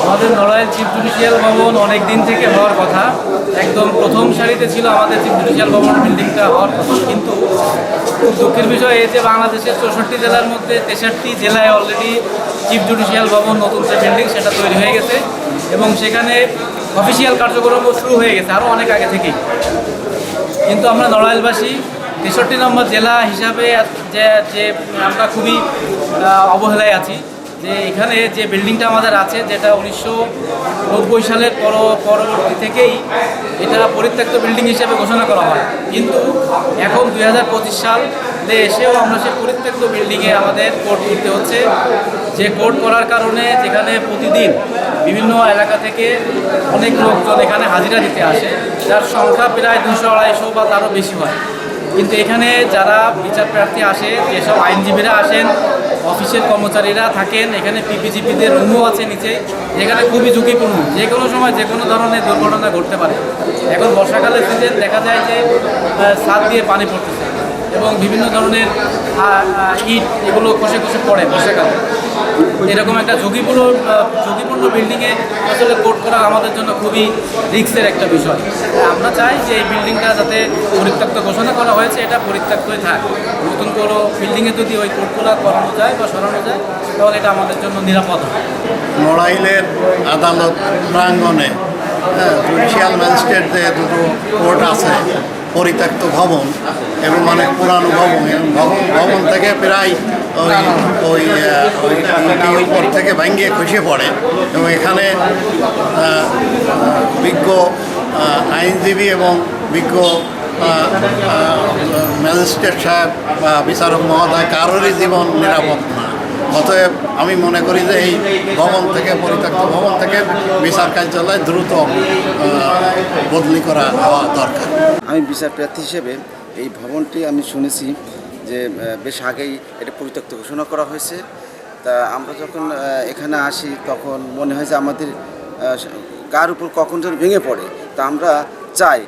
আমাদের Narail chief judicial ভবন অনেক দিন থেকে হওয়ার কথা, একদম প্রথম সারিতে ছিল আমাদের চিফ জুডিশিয়াল ভবন বিল্ডিংটা হওয়ার কথা। কিন্তু খুব দুঃখের বিষয় এই যে বাংলাদেশের 64 জেলার মধ্যে 63 জেলায় অলরেডি চিফ জুডিশিয়াল ভবন নতুন যে বিল্ডিং সেটা তৈরি হয়ে গেছে এবং সেখানে অফিসিয়াল কার্যক্রমও শুরু হয়ে গেছে আরও অনেক আগে থেকেই। কিন্তু আমরা নড়াইলবাসী 63 নম্বর জেলা হিসাবে যে আমরা খুবই অবহেলায় আছি যে এখানে যে বিল্ডিংটা আমাদের আছে, যেটা 1990 সালের পরবর্তী থেকেই এটা পরিত্যক্ত বিল্ডিং হিসেবে ঘোষণা করা হয়। কিন্তু এখন 2025 সালে এসেও আমরা সেই পরিত্যক্ত বিল্ডিংয়ে আমাদের কোর্ট করতে হচ্ছে, যে কোর্ট করার কারণে যেখানে প্রতিদিন বিভিন্ন এলাকা থেকে অনেক লোকজন এখানে হাজিরা দিতে আসে, যার সংখ্যা প্রায় 200-250 বা তারও বেশি হয়। কিন্তু এখানে যারা বিচার প্রার্থী আসে, যেসব আইনজীবীরা আসেন, অফিসের কর্মচারীরা থাকেন, এখানে পিপিজিপিদের রুমও আছে নিচে, যেখানে খুবই ঝুঁকিপূর্ণ, যে কোনো সময় যে কোনো ধরনের দুর্ঘটনা ঘটতে পারে। এখন বর্ষাকালের সিজন দেখা যায় যে ছাদ দিয়ে পানি পড়তেছে এবং বিভিন্ন ধরনের ইট এগুলো খসে খসে পড়ে বর্ষাকালে। এরকম একটা ঝুঁকিপূর্ণ বিল্ডিংয়ে আসলে কোর্ট করা আমাদের জন্য খুবই রিস্কের একটা বিষয়। আমরা চাই যে এই বিল্ডিংটা যাতে পরিত্যক্ত ঘোষণা করা হয়েছে এটা পরিত্যক্তই থাক, নতুন কোনো বিল্ডিংয়ে যদি ওই কোর্টগুলো করানো যায় বা সরানো যায় তাহলে এটা আমাদের জন্য নিরাপদ হয়। নড়াইলের আদালত প্রাঙ্গণে জুডিশিয়াল ম্যাজিস্ট্রেটদের দুটো কোর্ট আছে, পরিত্যক্ত ভবন এবং অনেক পুরানো ভবন, এবং ভবন থেকে প্রায় ওই উপর থেকে ভাঙ্গিয়ে খসে পড়ে এবং এখানে বিজ্ঞ আইনজীবী এবং বিজ্ঞ ম্যাজিস্ট্রেট সাহেব বা বিচারক মহোদয় কারোরই জীবন নিরাপদ না। অতএব আমি মনে করি যে এই পরিত্যক্ত ভবন থেকে বিচার কার্যালয় দ্রুত বদলি করা হওয়া দরকার। আমি বিচার প্রার্থী হিসেবে এই ভবনটি আমি শুনেছি যে বেশ আগেই এটা পরিত্যক্ত ঘোষণা করা হয়েছে। তা আমরা যখন এখানে আসি তখন মনে হয় যে আমাদের গার উপর কখন যেন ভেঙে পড়ে। তা আমরা চাই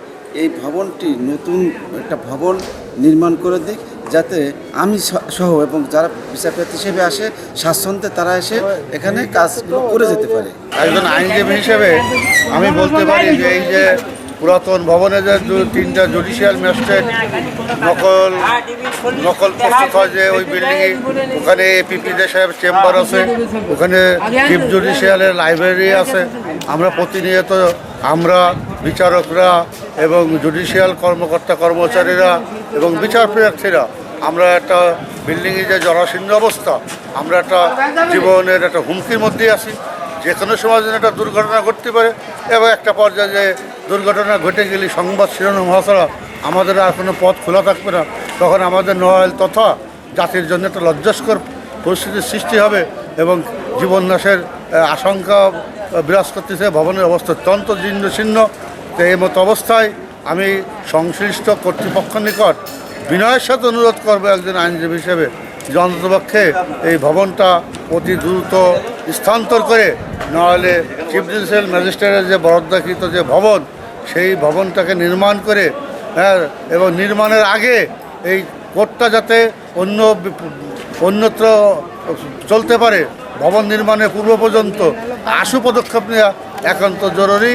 এই ভবনটি নতুন একটা ভবন নির্মাণ করে দিক, যাতে আমি সহ এবং যারা বিচার প্রার্থী হিসেবে আসে স্বাচ্ছন্দ্যে তারা এসে এখানে কাজগুলো করে যেতে পারে। একজন আইনজীবী হিসেবে আমি বলতে পারি যে এই যে পুরাতন ভবনে যে 3টা জুডিশিয়াল ম্যাজিস্ট্রেট নকল প্রস্তুত হয়, যে ওই বিল্ডিংয়ে ওখানে পিপিদের সাহেব চেম্বার আছে, ওখানে চিফ জুডিশিয়ালের লাইব্রেরি আছে। আমরা প্রতিনিয়ত আমরা বিচারকরা এবং জুডিশিয়াল কর্মচারীরা এবং বিচার প্রার্থীরা আমরা একটা বিল্ডিংয়ে যে জরাশীর্ণ অবস্থা, আমরা একটা জীবনের একটা হুমকির মধ্যে আছি। যে কোনো সময় যেন একটা দুর্ঘটনা ঘটতে পারে এবং একটা পর্যায়ে যে দুর্ঘটনা ঘটে গেলে সংবাদ শিরোনাম মহাশরা আমাদের আর কোনো পথ খোলা থাকবে না। তখন আমাদের নড়াইল তথা জাতির জন্য একটা লজ্জাস্কর পরিস্থিতির সৃষ্টি হবে এবং জীবন নাশের আশঙ্কা বিরাজ করতেছে। ভবনের অবস্থা অত্যন্ত জীর্ণশীর্ণ। তো এই মতো অবস্থায় আমি সংশ্লিষ্ট কর্তৃপক্ষের নিকট বিনয়ের সাথে অনুরোধ করবো একজন আইনজীবী হিসেবে যে অন্ততপক্ষে এই ভবনটা অতি দ্রুত স্থানান্তর করে, নাহলে চিফ জুডিশিয়াল ম্যাজিস্ট্রেটের যে বরাদ্দকৃত যে ভবন, সেই ভবনটাকে নির্মাণ করে এবং নির্মাণের আগে এই কোর্টটা যাতে অন্যত্র চলতে পারে, ভবন নির্মাণের পূর্ব পর্যন্ত আশু পদক্ষেপ নেওয়া একান্ত জরুরি।